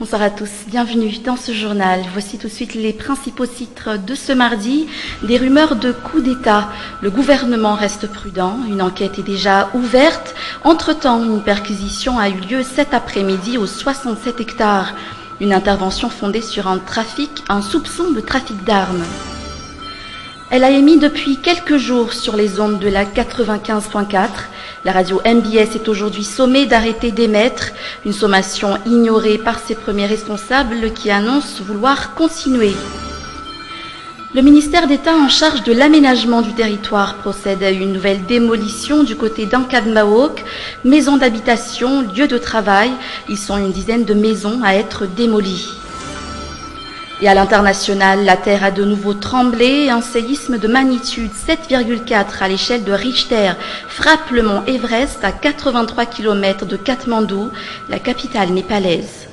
Bonsoir à tous, bienvenue dans ce journal. Voici tout de suite les principaux titres de ce mardi. Des rumeurs de coup d'État. Le gouvernement reste prudent. Une enquête est déjà ouverte. Entre-temps, une perquisition a eu lieu cet après-midi aux 67 hectares. Une intervention fondée sur un soupçon de trafic d'armes. Elle a émis depuis quelques jours sur les ondes de la 95.4. La radio MBS est aujourd'hui sommée d'arrêter d'émettre, une sommation ignorée par ses premiers responsables qui annoncent vouloir continuer. Le ministère d'État en charge de l'aménagement du territoire procède à une nouvelle démolition du côté d'Ankadmaok, maisons d'habitation, lieux de travail. Ils sont une dizaine de maisons à être démolies. Et à l'international, la Terre a de nouveau tremblé. Un séisme de magnitude 7,4 à l'échelle de Richter frappe le mont Everest à 83 km de Katmandou, la capitale népalaise.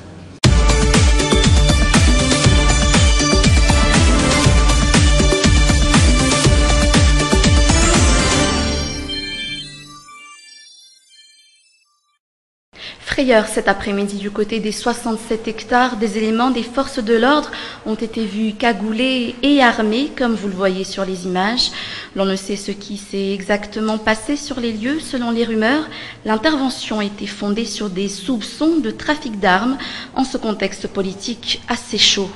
Frayeur cet après-midi du côté des 67 hectares, des éléments des forces de l'ordre ont été vus cagoulés et armés, comme vous le voyez sur les images. L'on ne sait ce qui s'est exactement passé sur les lieux. Selon les rumeurs, l'intervention était fondée sur des soupçons de trafic d'armes en ce contexte politique assez chaud.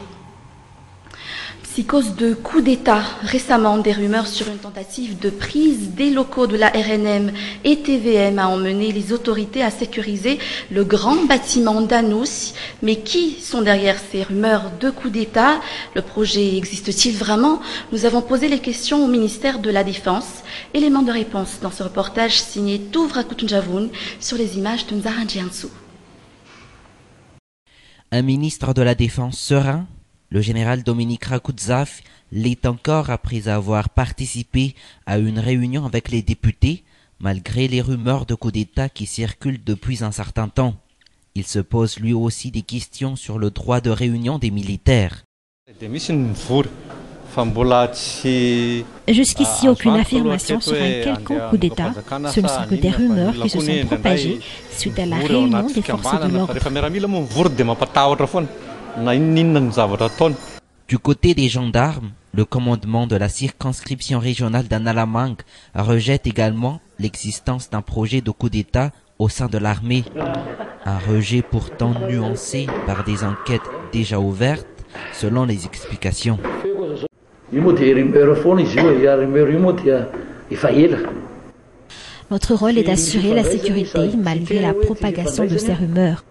Psychose de coup d'État. Récemment, des rumeurs sur une tentative de prise des locaux de la RNM et TVM a emmené les autorités à sécuriser le grand bâtiment d'Anous. Mais qui sont derrière ces rumeurs de coup d'État? Le projet existe-t-il vraiment? Nous avons posé les questions au ministère de la Défense. Élément de réponse dans ce reportage signé Touvra Kutunjavoun sur les images de Nzaran Djiansou. Un ministre de la Défense serein? Le général Dominique Rakoudzav l'est encore après avoir participé à une réunion avec les députés, malgré les rumeurs de coup d'État qui circulent depuis un certain temps. Il se pose lui aussi des questions sur le droit de réunion des militaires. Jusqu'ici, aucune affirmation sur un quelconque coup d'État. Ce ne sont que des rumeurs qui se sont propagées suite à la réunion des forces de l'ordre. Du côté des gendarmes, le commandement de la circonscription régionale d'Analamang rejette également l'existence d'un projet de coup d'État au sein de l'armée. Un rejet pourtant nuancé par des enquêtes déjà ouvertes, selon les explications. Notre rôle est d'assurer la sécurité malgré la propagation de ces rumeurs.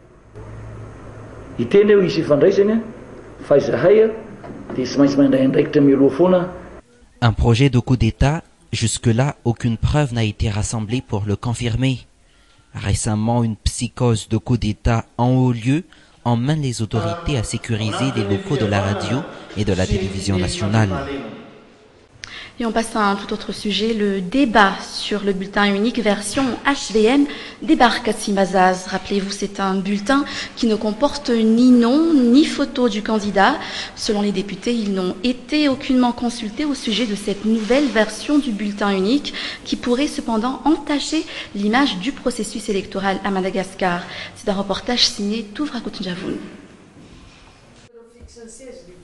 Un projet de coup d'État, jusque-là, aucune preuve n'a été rassemblée pour le confirmer. Récemment, une psychose de coup d'État en haut lieu emmène les autorités à sécuriser les locaux de la radio et de la télévision nationale. Et on passe à un tout autre sujet. Le débat sur le bulletin unique version HVM débarque à Tsimbazaz. Rappelez-vous, c'est un bulletin qui ne comporte ni nom ni photo du candidat. Selon les députés, ils n'ont été aucunement consultés au sujet de cette nouvelle version du bulletin unique qui pourrait cependant entacher l'image du processus électoral à Madagascar. C'est un reportage signé Touvra Kutunjavoun.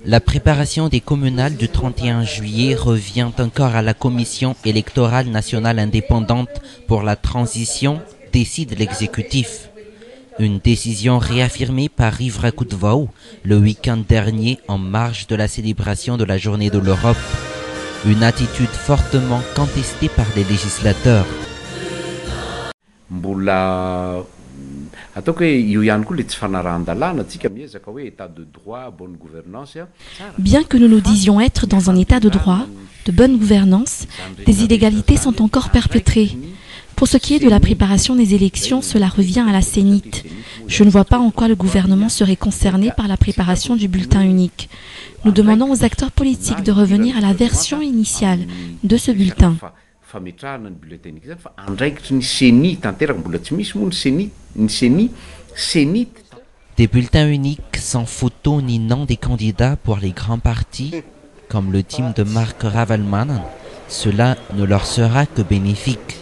La préparation des communales du 31 juillet revient encore à la Commission électorale nationale indépendante pour la transition, décide l'exécutif. Une décision réaffirmée par Yves Rakoudvaou le week-end dernier en marge de la célébration de la Journée de l'Europe. Une attitude fortement contestée par les législateurs. Bien que nous nous disions être dans un état de droit, de bonne gouvernance, des illégalités sont encore perpétrées. Pour ce qui est de la préparation des élections, cela revient à la CENIT. Je ne vois pas en quoi le gouvernement serait concerné par la préparation du bulletin unique. Nous demandons aux acteurs politiques de revenir à la version initiale de ce bulletin. Des bulletins uniques sans photo ni nom des candidats pour les grands partis, comme le team de Marc Ravalman, cela ne leur sera que bénéfique.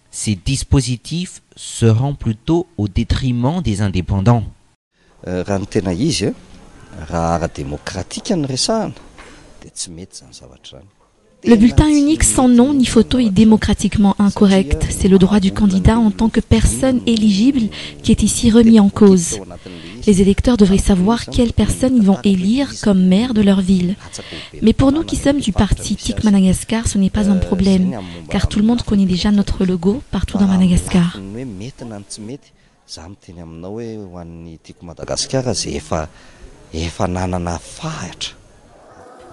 Ces dispositifs seront plutôt au détriment des indépendants. raha ny tena izy raha ara-démocratique ny resahana dia tsy mety zany zavatra zany. Le bulletin unique sans nom ni photo est démocratiquement incorrect. C'est le droit du candidat en tant que personne éligible qui est ici remis en cause. Les électeurs devraient savoir quelles personnes ils vont élire comme maire de leur ville. Mais pour nous qui sommes du parti TIC Madagascar, ce n'est pas un problème, car tout le monde connaît déjà notre logo partout dans Madagascar.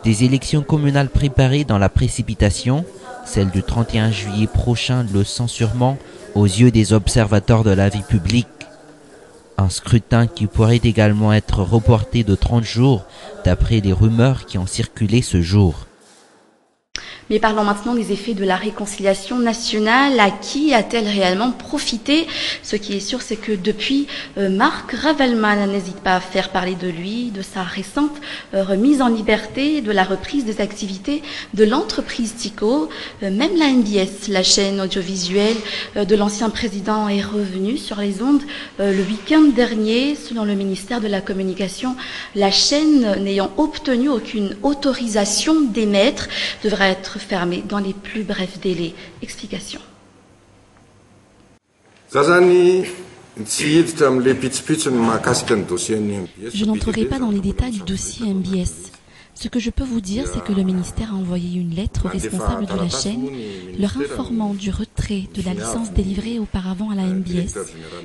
Des élections communales préparées dans la précipitation, celle du 31 juillet prochain le sont sûrement aux yeux des observateurs de la vie publique. Un scrutin qui pourrait également être reporté de 30 jours d'après les rumeurs qui ont circulé ce jour. Mais parlons maintenant des effets de la réconciliation nationale. À qui a-t-elle réellement profité? Ce qui est sûr, c'est que depuis, Marc Ravelman n'hésite pas à faire parler de lui, de sa récente remise en liberté, de la reprise des activités de l'entreprise Tico. Même la MBS, la chaîne audiovisuelle de l'ancien président, est revenue sur les ondes le week-end dernier. Selon le ministère de la Communication, la chaîne n'ayant obtenu aucune autorisation d'émettre devra être fermée dans les plus brefs délais. Explication. Je n'entrerai pas dans les détails du dossier MBS. Ce que je peux vous dire, c'est que le ministère a envoyé une lettre aux responsables de la chaîne leur informant du retrait de la licence délivrée auparavant à la MBS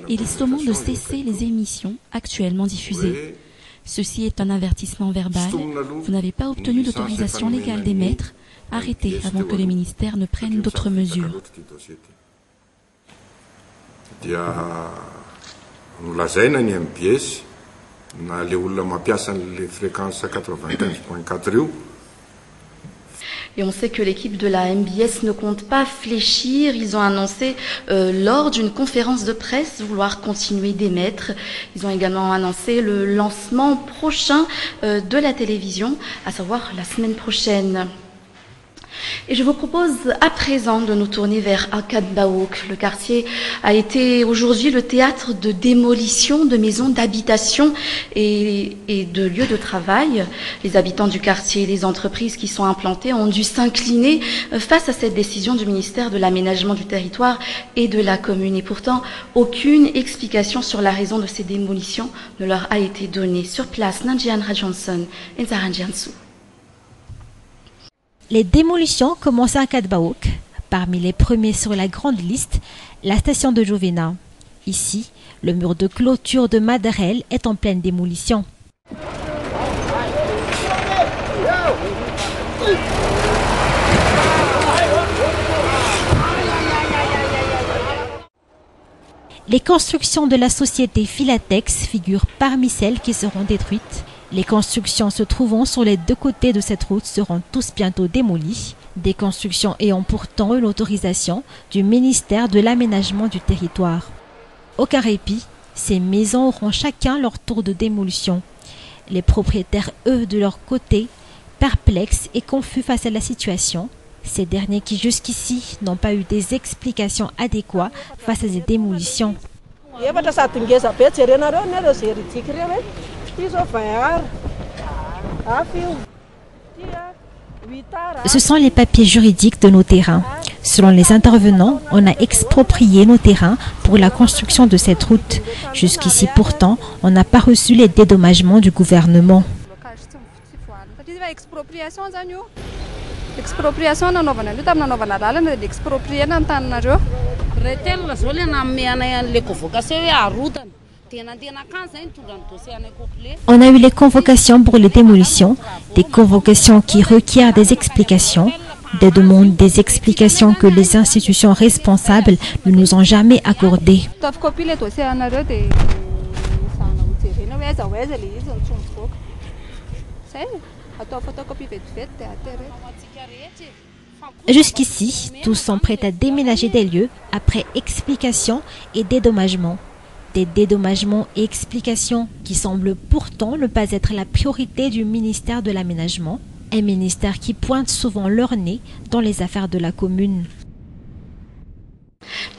et les sommant de cesser les émissions actuellement diffusées. Ceci est un avertissement verbal. Vous n'avez pas obtenu d'autorisation légale d'émettre. Arrêtez avant que le ministère ne prenne d'autres mesures. Et on sait que l'équipe de la MBS ne compte pas fléchir. Ils ont annoncé lors d'une conférence de presse vouloir continuer d'émettre. Ils ont également annoncé le lancement prochain de la télévision, à savoir la semaine prochaine. Et je vous propose à présent de nous tourner vers Akadbaouk. Le quartier a été aujourd'hui le théâtre de démolition de maisons d'habitation et de lieux de travail. Les habitants du quartier et les entreprises qui sont implantées ont dû s'incliner face à cette décision du ministère de l'Aménagement du Territoire et de la commune. Et pourtant, aucune explication sur la raison de ces démolitions ne leur a été donnée. Sur place, Nanjian Rajanson et Zaran Jiansu. Les démolitions commencent à Akadbaouk. Parmi les premiers sur la grande liste, la station de Jovena. Ici, le mur de clôture de Madarel est en pleine démolition. Les constructions de la société Philatex figurent parmi celles qui seront détruites. Les constructions se trouvant sur les deux côtés de cette route seront tous bientôt démolies. Des constructions ayant pourtant une autorisation du ministère de l'Aménagement du Territoire. Aucun répit, ces maisons auront chacun leur tour de démolition. Les propriétaires, eux, de leur côté, perplexes et confus face à la situation. Ces derniers qui jusqu'ici n'ont pas eu des explications adéquates face à ces démolitions. Ce sont les papiers juridiques de nos terrains. Selon les intervenants, on a exproprié nos terrains pour la construction de cette route. Jusqu'ici pourtant, on n'a pas reçu les dédommagements du gouvernement. On a eu les convocations pour les démolitions, des convocations qui requièrent des explications, des demandes, des explications que les institutions responsables ne nous ont jamais accordées. Jusqu'ici, tous sont prêts à déménager des lieux après explications et dédommagements. Des dédommagements et explications qui semblent pourtant ne pas être la priorité du ministère de l'Aménagement, un ministère qui pointe souvent leur nez dans les affaires de la commune.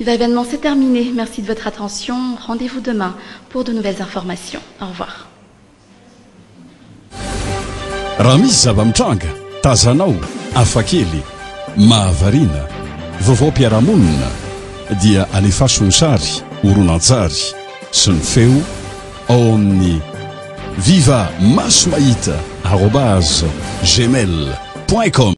L'événement s'est terminé. Merci de votre attention. Rendez-vous demain pour de nouvelles informations. Au revoir. Raha misy zava-mitranga tazanao afakely mahavarina vaovao-piarahamonina dia alefaso ny sary horonan-tsary sy ny feo ao amin'ny viva maso mahita @gmail.com